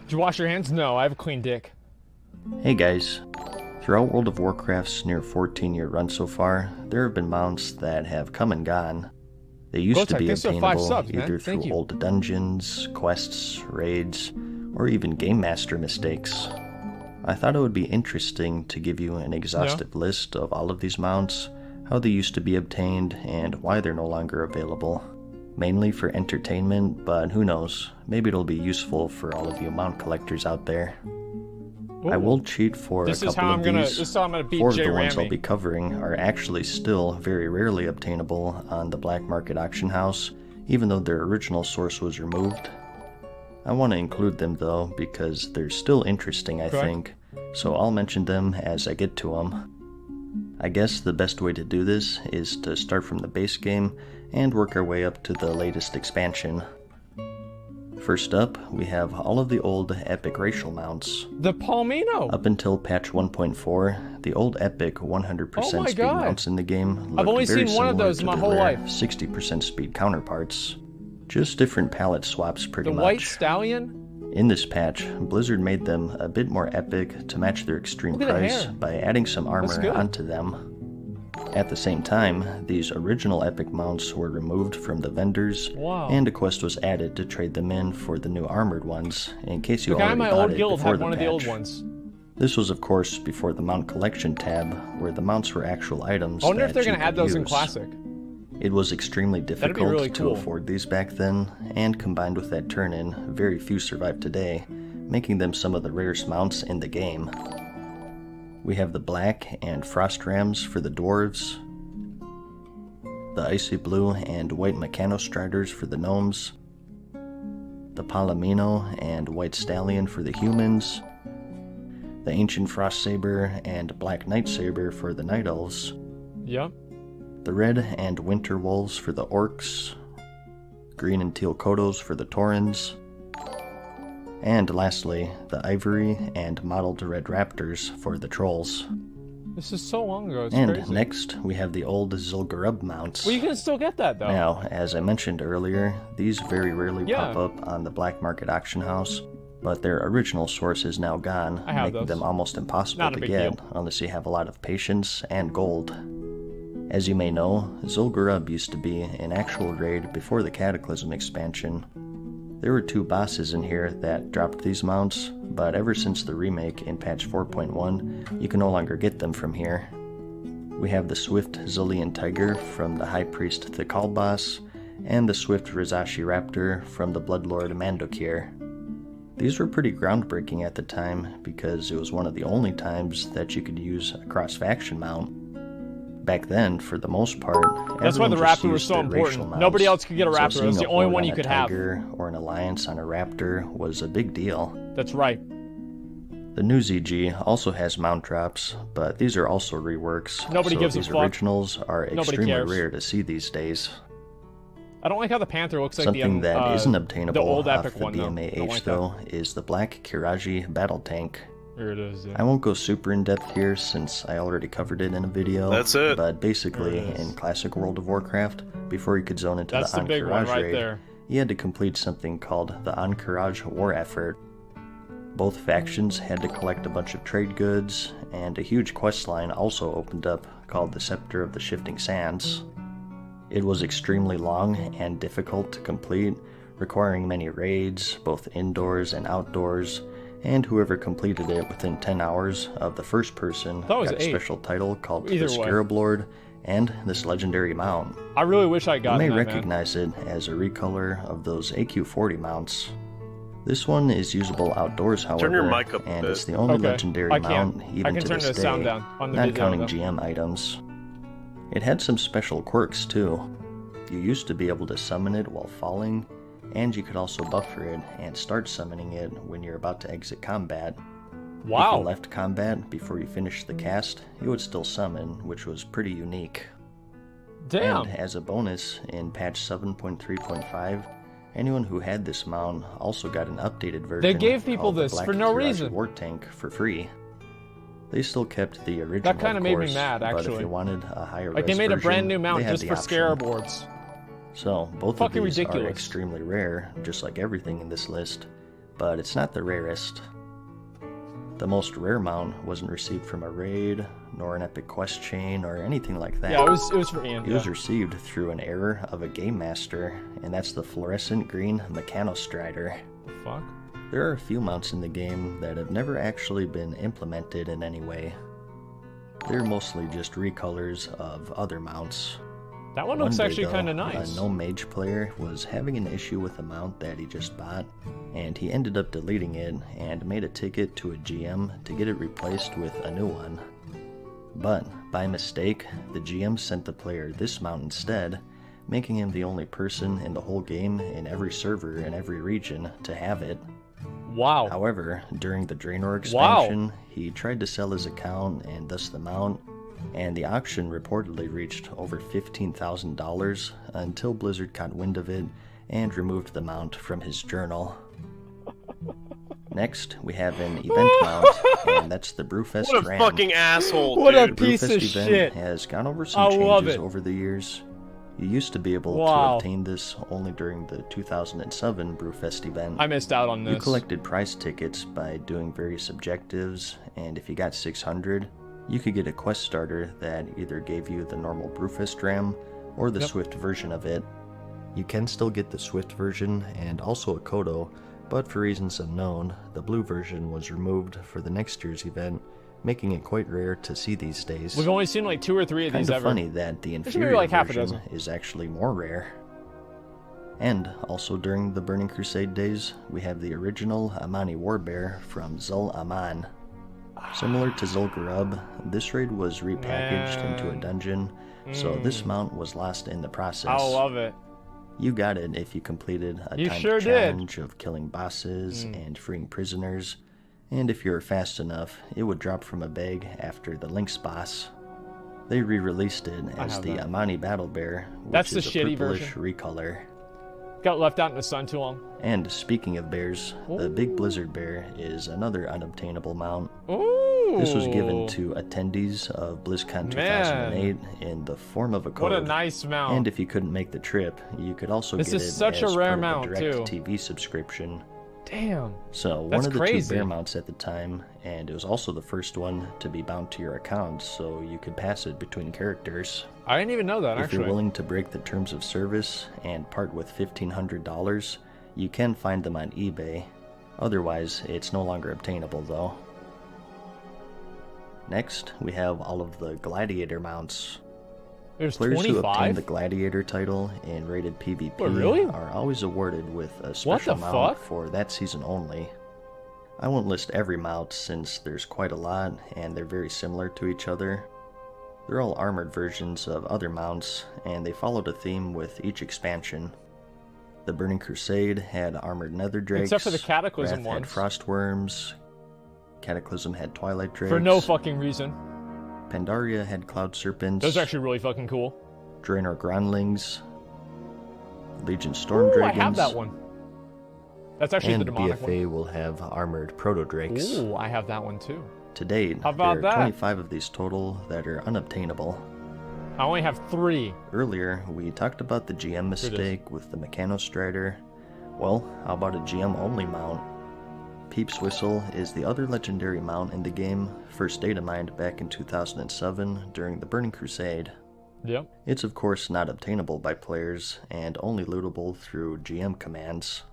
Did you wash your hands? No, I have a clean dick. Hey guys. Throughout World of Warcraft's near 14-year run so far, there have been mounts that have come and gone. They used to be obtainable either through old dungeons, quests, raids, or even Game Master mistakes. I thought it would be interesting to give you an exhaustive list of all of these mounts, how they used to be obtained, and why they're no longer available. Mainly for entertainment, but who knows, maybe it'll be useful for all of you mount collectors out there. Ooh. I will cheat for a couple of these. Four of the ones I'll be covering are actually still very rarely obtainable on the black market auction house, even though their original source was removed. I want to include them though, because they're still interesting, I think, so I'll mention them as I get to them. I guess the best way to do this is to start from the base game and work our way up to the latest expansion. First up, we have all of the old epic racial mounts. The Palmino! Up until patch 1.4, the old epic 100% speed mounts in the game looked very similar to their rare 60% speed counterparts. Just different palette swaps pretty much. The White Stallion? In this patch, Blizzard made them a bit more epic to match their extreme price by adding some armor onto them. At the same time, these original epic mounts were removed from the vendors, and a quest was added to trade them in for the new armored ones, in case you already bought it before the patch. This was of course before the mount collection tab, where the mounts were actual items. I wonder if they're going to add those in Classic. It was extremely difficult to afford these back then, and combined with that turn-in, very few survive today, making them some of the rarest mounts in the game. We have the black and frost rams for the dwarves, the icy blue and white mechanostriders for the gnomes, the palomino and white stallion for the humans, the ancient frost saber and black night saber for the night elves, the red and winter wolves for the orcs, green and teal kodos for the taurens, and lastly, the ivory and mottled red raptors for the trolls. This is so long ago, it's and crazy. Next, we have the old Zul'Gurub mounts. Well, you can still get that, though. Now, as I mentioned earlier, these very rarely pop up on the black market auction house, but their original source is now gone, making them almost impossible to get unless you have a lot of patience and gold. As you may know, Zul'Gurub used to be an actual raid before the Cataclysm expansion. There were 2 bosses in here that dropped these mounts, but ever since the remake in patch 4.1, you can no longer get them from here. We have the Swift Zillion Tiger from the High Priest Thikal boss, and the Swift Rizashi Raptor from the Bloodlord Mandokir. These were pretty groundbreaking at the time, because it was one of the only times that you could use a cross-faction mount. Back then, for the most part, that's why the Raptor was so important. Nobody else could get a Raptor. It was the only one you could have. Or an alliance on a Raptor was a big deal. That's right. The new ZG also has mount drops, but these are also reworks. Nobody gives a fuck. These originals are extremely rare to see these days. I don't like how the Panther looks like something that isn't obtainable the old off epic the one, BMAH though is the black Kiraji battle tank. Here it is, I won't go super in depth here since I already covered it in a video. That's it. But basically, in classic World of Warcraft, before you could zone into the Ahn'Qiraj raid, you had to complete something called the Ahn'Qiraj War Effort. Both factions had to collect a bunch of trade goods, and a huge quest line also opened up called the Scepter of the Shifting Sands. It was extremely long and difficult to complete, requiring many raids, both indoors and outdoors, and whoever completed it within 10 hours of the first person got a special title called the Scarab Lord and this legendary mount. I really wish I got it. You may recognize it as a recolor of those AQ40 mounts. This one is usable outdoors, however, Turn your mic up and it's the only legendary mount even to this day, not counting GM items. It had some special quirks too. You used to be able to summon it while falling, and you could also buffer it and start summoning it when you're about to exit combat. Wow! If you left combat before you finished the cast, it would still summon, which was pretty unique. Damn! And as a bonus, in patch 7.3.5, anyone who had this mount also got an updated version. They gave people this for no reason. War tank for free. They still kept the original. That kind of made me mad, actually. But if you wanted a higher like they made a brand new mount just for Scarab Lords. So both of these are extremely rare, just like everything in this list. but it's not the rarest. The most rare mount wasn't received from a raid, nor an epic quest chain, or anything like that. Yeah, it was for Ian. It was received through an error of a game master, and that's the fluorescent green Mechanostrider. Fuck? There are a few mounts in the game that have never actually been implemented in any way. They're mostly just recolors of other mounts. That one looks actually kind of nice. A no-mage player was having an issue with a mount that he just bought, and he ended up deleting it and made a ticket to a GM to get it replaced with a new one. But, by mistake, the GM sent the player this mount instead, making him the only person in the whole game in every server in every region to have it. Wow. However, during the Draenor expansion, he tried to sell his account and thus the mount, and the auction reportedly reached over $15,000 until Blizzard caught wind of it and removed the mount from his journal. Next, we have an event mount, and that's the Brewfest Ram. What a fucking asshole, What dude. a piece of Brewfest event shit. has gone over some changes over the years. You used to be able to obtain this only during the 2007 Brewfest event. I missed out on this. You collected prize tickets by doing various objectives, and if you got 600, you could get a quest starter that either gave you the normal Brewfest Ram or the Swift version of it. You can still get the Swift version and also a Kodo, but for reasons unknown, the blue version was removed for the next year's event, making it quite rare to see these days. We've only seen like 2 or 3 of these ever. Kind of funny that the inferior version is actually more rare. And also during the Burning Crusade days, we have the original Amani Warbear from Zul Aman. Similar to Zul'Gurub, this raid was repackaged into a dungeon, so this mount was lost in the process. I love it. You got it if you completed a timed challenge of killing bosses and freeing prisoners, and if you were fast enough, it would drop from a bag after the Lynx boss. They re-released it as the Amani Battle Bear, which is a purplish recolor. Got left out in the sun too long. And speaking of bears, the Big Blizzard Bear is another unobtainable mount. Ooh. This was given to attendees of BlizzCon 2008 in the form of a code. What a nice mount. And if you couldn't make the trip, you could also get it as such a rare part mount, of a direct TV subscription. Damn. So one of the 2 bear mounts at the time, and it was also the first one to be bound to your account, so you could pass it between characters. I didn't even know that, If you're willing to break the terms of service and part with $1,500, you can find them on eBay. Otherwise, it's no longer obtainable, though. Next, we have all of the Gladiator mounts. There's Players 25? who obtain the Gladiator title in rated PvP are always awarded with a special mount for that season only. I won't list every mount since there's quite a lot and they're very similar to each other. They're all armored versions of other mounts, and they followed a theme with each expansion. The Burning Crusade had armored nether drakes, except for the Cataclysm Wrath had frostworms, Cataclysm had twilight drakes. For no fucking reason. Pandaria had cloud serpents. Those are actually really fucking cool. Draenor Gronlings, Legion Storm Dragons. I have that one. That's actually the demonic one. BFA will have armored proto drakes. Ooh, I have that one too. To date, How about there are 25 of these total that are unobtainable. I only have 3. Earlier, we talked about the GM mistake with the Mechanostrider. Well, how about a GM-only mount? Peep's Whistle is the other legendary mount in the game, first data mined back in 2007 during the Burning Crusade. Yep. It's of course not obtainable by players, and only lootable through GM commands.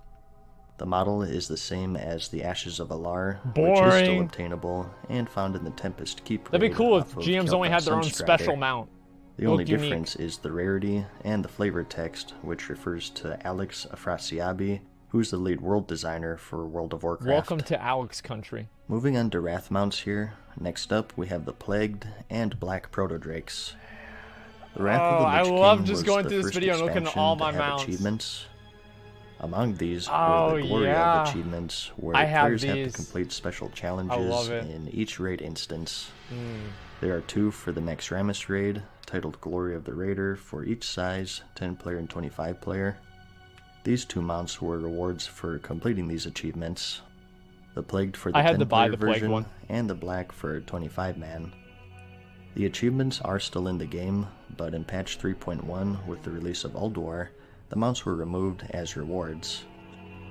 The model is the same as the Ashes of Alar, which is still obtainable, and found in the Tempest Keep. That'd be cool if GMs only had their own special mount. The only difference is the rarity and the flavor text, which refers to Alex Afrasiabi, who's the lead world designer for World of Warcraft. Welcome to Alex country. Moving on to Wrath mounts here. Next up, we have the Plagued and Black Proto-Drakes. The Wrath of the Lich King love just was going the through this first video and looking at all my expansion to have mounts. achievements. Among these were the Glory of Achievements, where players have to complete special challenges in each raid instance. There are 2 for the Max Ramus raid, titled Glory of the Raider for each size, 10-player and 25-player. These 2 mounts were rewards for completing these achievements. The Plagued for the 10-player version, and the Black for 25-man. The achievements are still in the game, but in patch 3.1 with the release of Ulduar, the mounts were removed as rewards.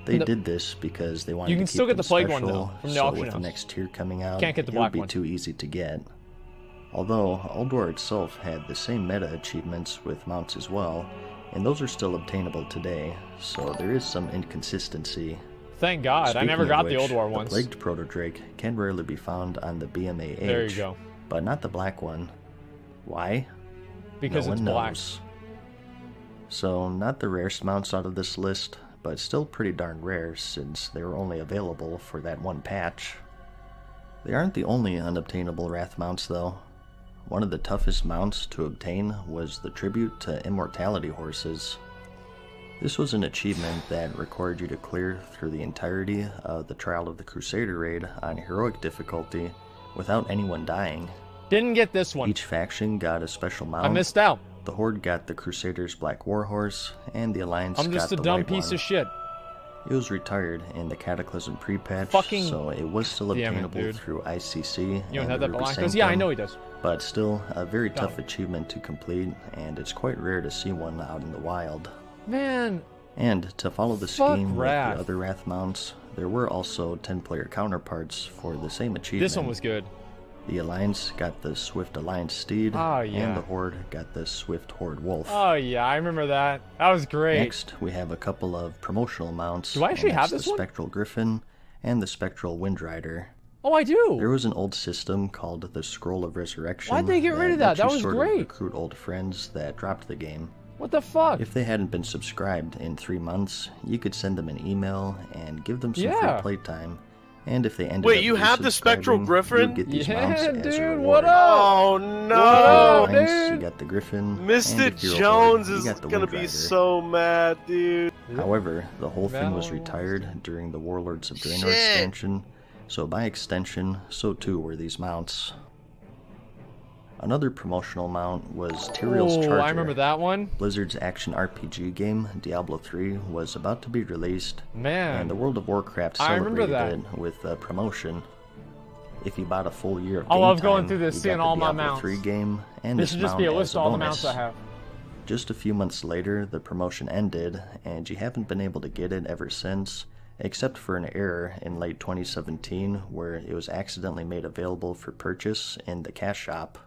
They did this because they wanted you can to keep still get them the plague special, one though from the so auction with house. the next tier coming out, Can't get the it black would be one. too easy to get. Although Old War itself had the same meta achievements with mounts as well, and those are still obtainable today, so there is some inconsistency. Thank God, I never got the Old War ones. The Plagued Proto-Drake can rarely be found on the BMAH, there you go. But not the black one. Why? Because no it's one black. knows. So, not the rarest mounts out of this list, but still pretty darn rare since they were only available for that one patch. They aren't the only unobtainable Wrath mounts though. One of the toughest mounts to obtain was the Tribute to Immortality horses. This was an achievement that required you to clear through the entirety of the Trial of the Crusader raid on heroic difficulty without anyone dying. Didn't get this one. Each faction got a special mount. I missed out. The Horde got the Crusaders' Black Warhorse, and the Alliance got the I'm just a white dumb piece one. of shit. It was retired in the Cataclysm pre-patch, Fucking so it was still damn it, obtainable dude. through ICC. You don't and have the that Ruby black? Sanctum, Yeah, I know he does. but still a very tough Dumb. achievement to complete, and it's quite rare to see one out in the wild. Man, And to follow the Fuck scheme Wrath. with the other Wrath mounts, there were also 10-player counterparts for the same achievement. this one was good. The Alliance got the Swift Alliance Steed, Oh, yeah. and the Horde got the Swift Horde Wolf. Oh yeah, I remember that. That was great. Next, we have a couple of promotional mounts. Do I actually and have that's this one? the Spectral Griffin and the Spectral Windrider. Oh, I do. There was an old system called the Scroll of Resurrection. Why'd they get rid of that? let That you was sort great. Of recruit old friends that dropped the game. What the fuck? If they hadn't been subscribed in 3 months, you could send them an email and give them some Yeah. free playtime. And if they ended Wait, up you have the Spectral resubscribing, Griffin? you would get these mounts Yeah, as a dude, reward. what up? Oh What no! up, Alliance, dude? you got the Griffin. and Mr. if you're a Jones Horde, is you got the gonna be Windrider. so mad, dude. However, the whole thing was Valor. retired during the Warlords of Draenor Shit. expansion, so by extension, so too were these mounts. Another promotional mount was Tyrael's Oh, Charger. I remember that one. Blizzard's action RPG game, Diablo 3, was about to be released, Man. and the World of Warcraft I remember celebrated that. it with a promotion. If you bought a full year of I game love going time, through this, you seeing got the all my Diablo mounts. 3 game and This this should just be a mount list as of all the bonus. mounts I have. Just a few months later, the promotion ended, and you haven't been able to get it ever since, except for an error in late 2017 where it was accidentally made available for purchase in the cash shop.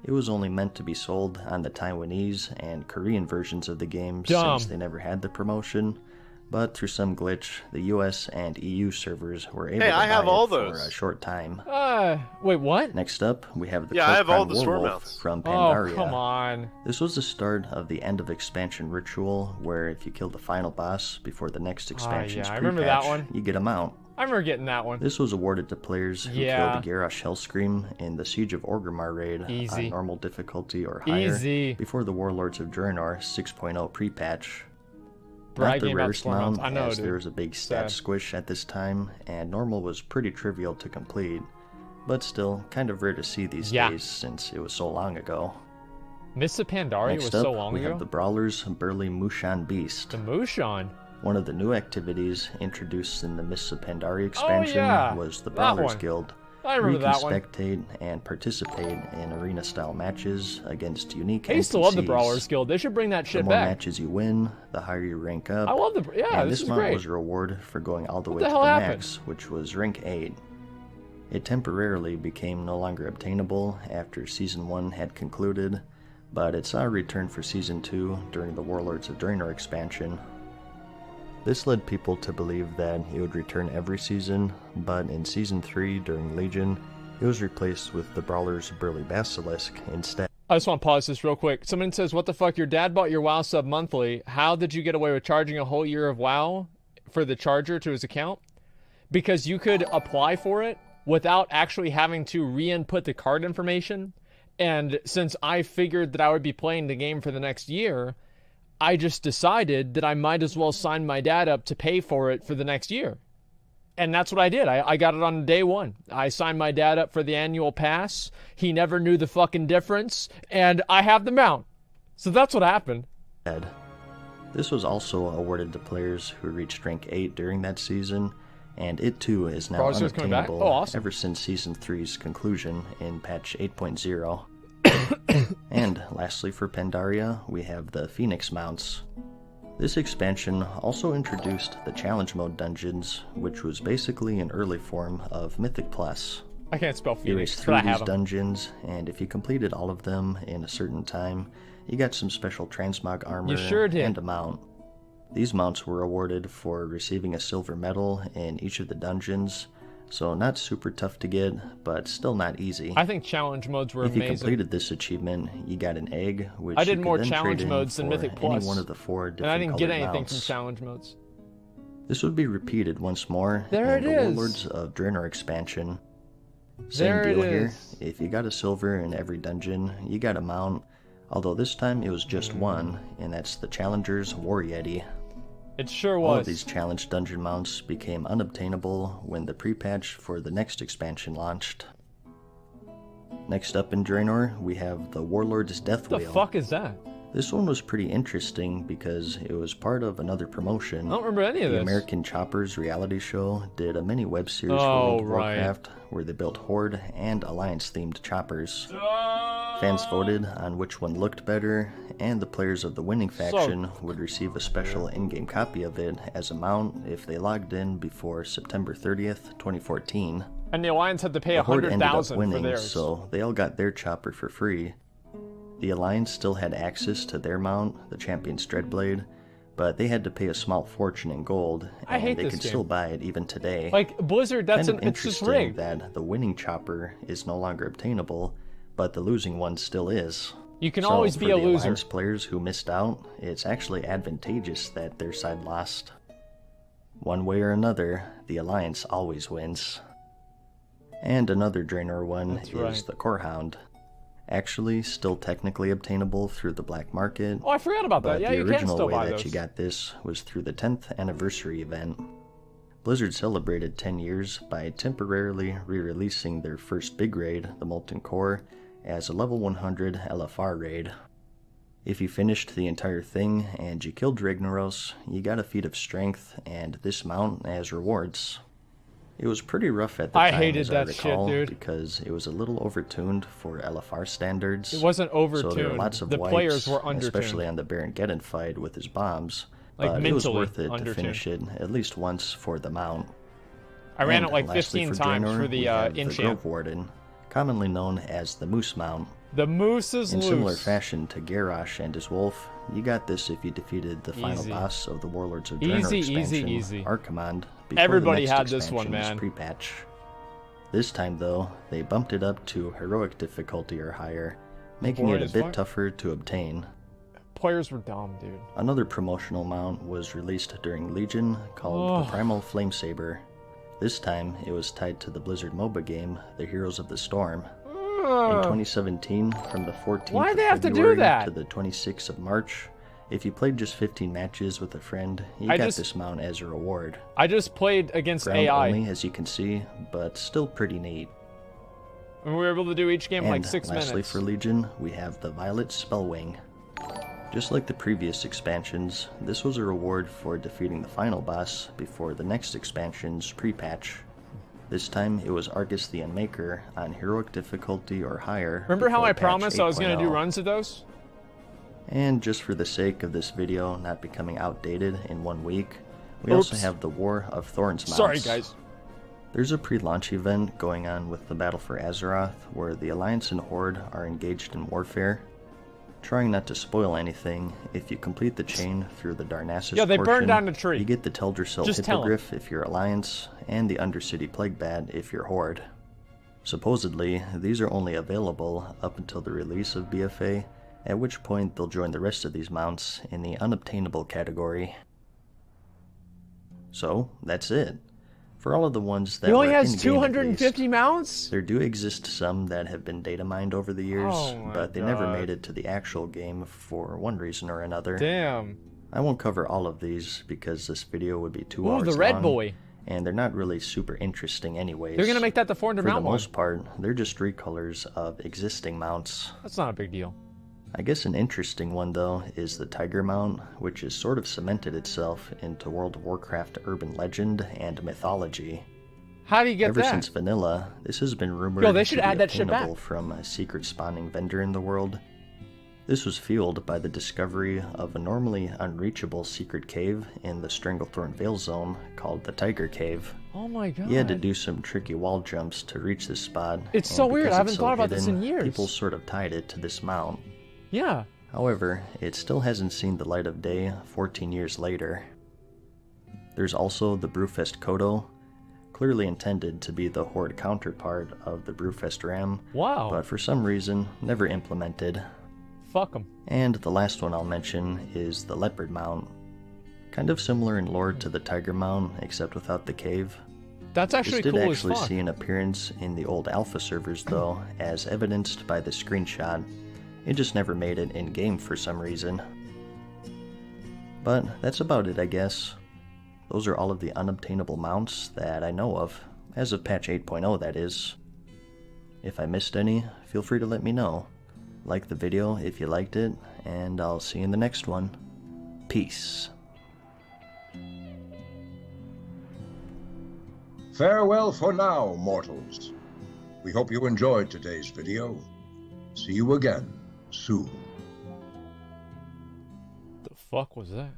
It was only meant to be sold on the Taiwanese and Korean versions of the game Dumb. since they never had the promotion, but through some glitch, the US and EU servers were able Hey, to I have buy all it for those. a short time. Wait, what? Next up, we have the Yeah, I have all Cloak the Crown sword Warwolf mounts. from Oh, Pandaria. come on. This was the start of the end of expansion ritual, where if you kill the final boss before the next expansion's yeah, I remember that pre-patch, one. you get a mount. I remember getting that one. This was awarded to players who Yeah. killed Garrosh Hellscream in the Siege of Orgrimmar raid Easy. on normal difficulty or higher Easy. before the Warlords of Draenor 6.0 pre-patch. Bragging Not the about rarest sword mounts. mount, I know, as dude. there was a big stat Sad. squish at this time, and normal was pretty trivial to complete, but still kind of rare to see these Yeah. days since it was so long ago. Mists of Pandaria was Next up, so long we ago. have the Brawler's Burly Mushan Beast. The Mushan. One of the new activities introduced in the Mists of Pandaria expansion yeah, was the that Brawlers one. Guild, I where you remember can that one. spectate and participate in arena-style matches against unique I used to love the NPCs. Brawlers Guild. They should bring that The shit more back. matches you win, the higher you rank up. I love the. Yeah, and this this is mount great. was a reward for going all the way the to hell the happened? max, which was rank 8. It temporarily became no longer obtainable after Season 1 had concluded, but it saw a return for Season 2 during the Warlords of Draenor expansion. This led people to believe that it would return every season, but in Season 3 during Legion, it was replaced with the Brawler's Burly Basilisk instead. I just want to pause this real quick. Someone says, "What the fuck? Your dad bought your WoW sub monthly. How did you get away with charging a whole year of WoW for the charger to his account?" Because you could apply for it without actually having to re-input the card information. And since I figured that I would be playing the game for the next year, I just decided that I might as well sign my dad up to pay for it for the next year. And that's what I did. I got it on day one. I signed my dad up for the annual pass. He never knew the fucking difference. And I have the mount. So that's what happened. This was also awarded to players who reached rank 8 during that season, and it too is now Brawler's coming back? unobtainable Oh, awesome. ever since Season 3's conclusion in patch 8.0. And lastly for Pandaria, we have the Phoenix mounts. This expansion also introduced the Challenge Mode dungeons, which was basically an early form of Mythic Plus. I can't spell You Phoenix, raced but I through have these them. dungeons, and if you completed all of them in a certain time, you got some special transmog armor You sure did. and a mount. These mounts were awarded for receiving a silver medal in each of the dungeons, so not super tough to get, but still not easy. I think challenge modes were If you amazing. completed this achievement, you got an egg, which I did you more could then challenge trade in modes than for Mythic Plus, any one of the 4 different and I didn't get colored anything mounts. from challenge modes. This would be repeated once more There in it the is. Warlords of Draenor expansion. There Same it deal here. is. If you got a silver in every dungeon, you got a mount, although this time it was just one, and that's the Challenger's War Yeti. It sure All was. of these challenge dungeon mounts became unobtainable when the pre-patch for the next expansion launched. Next up in Draenor, we have the Warlord's Death What the Wheel. fuck is that? This one was pretty interesting because it was part of another promotion. I don't remember any of The this. American Choppers reality show did a mini web series for Oh, World of right. Warcraft where they built Horde and Alliance themed choppers. Fans voted on which one looked better, and the players of the winning faction would receive a special in-game copy of it as a mount if they logged in before September 30th, 2014. And the Alliance had to pay The Horde ended up 100,000 for winning, theirs. so they all got their chopper for free. The Alliance still had access to their mount, the Champion's Dreadblade, but they had to pay a small fortune in gold, I and hate they this can game. still buy it even today. Like, Blizzard, that's Kind of it's just interesting rigged. that the winning chopper is no longer obtainable, but the losing one still is. You can So always be for a the loser. Alliance players who missed out, it's actually advantageous that their side lost. One way or another, the Alliance always wins. And another Draenor one That's is right. the Corehound. Actually, still technically obtainable through the black market, Oh, I forgot about that. but Yeah, the you can original still way buy that those. you got this was through the 10th anniversary event. Blizzard celebrated 10 years by temporarily re-releasing their first big raid, the Molten Core, as a level 100 LFR raid. If you finished the entire thing and you killed Ragnaros, you got a feat of strength and this mount as rewards. It was pretty rough at the I time, hated as that I shit, recall, dude. because it was a little overtuned for LFR standards. It wasn't overtuned. So there were lots of the wipes, players were undertuned. especially on the Baron Geddon fight with his bombs. Like, But it was mentally worth it to undertuned. finish it at least once for the mount. I ran And it like lastly 15 for times Draenor, for we the have the enchant. Grove Warden, commonly known as the Moose Mount. The moose is In loose. similar fashion to Garrosh and his wolf, you got this if you defeated the final Easy. boss of the Warlords of Draenor Easy, expansion, easy. Archimond, before Everybody the next had this one, expansion's man. pre-patch. This time, though, they bumped it up to heroic difficulty or higher, making Boring it a as bit fuck. tougher to obtain. Players were dumb, dude. Another promotional mount was released during Legion called the Primal Flamesaber. This time, it was tied to the Blizzard MOBA game, The Heroes of the Storm. In 2017, from the 14th Why'd of they have to do February that? to the 26th of March, if you played just 15 matches with a friend, you I got just- this mount as a reward. I just played against Ground AI, only, as you can see, but still pretty neat. and we were able to do each game in And like 6 lastly minutes. for Legion, we have the Violet Spellwing. Just like the previous expansions, this was a reward for defeating the final boss before the next expansion's pre-patch. This time, it was Argus the Unmaker on heroic difficulty or higher. Remember how before I patch promised I was going to do 8.0. runs of those? And just for the sake of this video not becoming outdated in 1 week, we also Oops. have the War of Thorns mounts. Sorry, guys. There's a pre-launch event going on with the Battle for Azeroth where the Alliance and Horde are engaged in warfare. Trying not to spoil anything, if you complete the chain through the Darnassus Yeah, they burned portion, down a tree. you get the Teldrassil Just tell 'em. Hippogriff if you're Alliance, and the Undercity Plague Bat if you're Horde. Supposedly, these are only available up until the release of BFA, at which point they'll join the rest of these mounts in the Unobtainable category. So, that's it. For all of the ones that He only were has in-game at 250 least, mounts? there do exist some that have been data mined over the years, Oh my but they never God. made it to the actual game for one reason or another. Damn. I won't cover all of these because this video would be 2 Ooh, hours the red long, boy. and they're not really super interesting anyways. They're going to make that the 400 For the mount one. most part, they're just recolors of existing mounts. That's not a big deal. I guess an interesting one though is the Tiger Mount, which has sort of cemented itself into World of Warcraft urban legend and mythology. How do you get Ever that? since vanilla, this has been rumored Yo, they should to be add that shit obtainable back. from a secret spawning vendor in the world. This was fueled by the discovery of a normally unreachable secret cave in the Stranglethorn Vale zone called the Tiger Cave. Oh my god. You had to do some tricky wall jumps to reach this spot. It's so weird, I haven't thought about this in years. People sort of tied it to this mount. Yeah. However, it still hasn't seen the light of day 14 years later. There's also the Brewfest Kodo, clearly intended to be the Horde counterpart of the Brewfest Ram, Wow. but for some reason never implemented. Fuck them. And the last one I'll mention is the Leopard Mount. Kind of similar in lore to the Tiger Mount, except without the cave. That's actually this cool did as actually fuck. see an appearance in the old alpha servers though, as evidenced by the screenshot. It just never made it in-game for some reason. But that's about it, I guess. Those are all of the unobtainable mounts that I know of, as of patch 8.0 that is. If I missed any, feel free to let me know. Like the video if you liked it, and I'll see you in the next one. Peace. Farewell for now, mortals. We hope you enjoyed today's video. See you again soon. The fuck was that?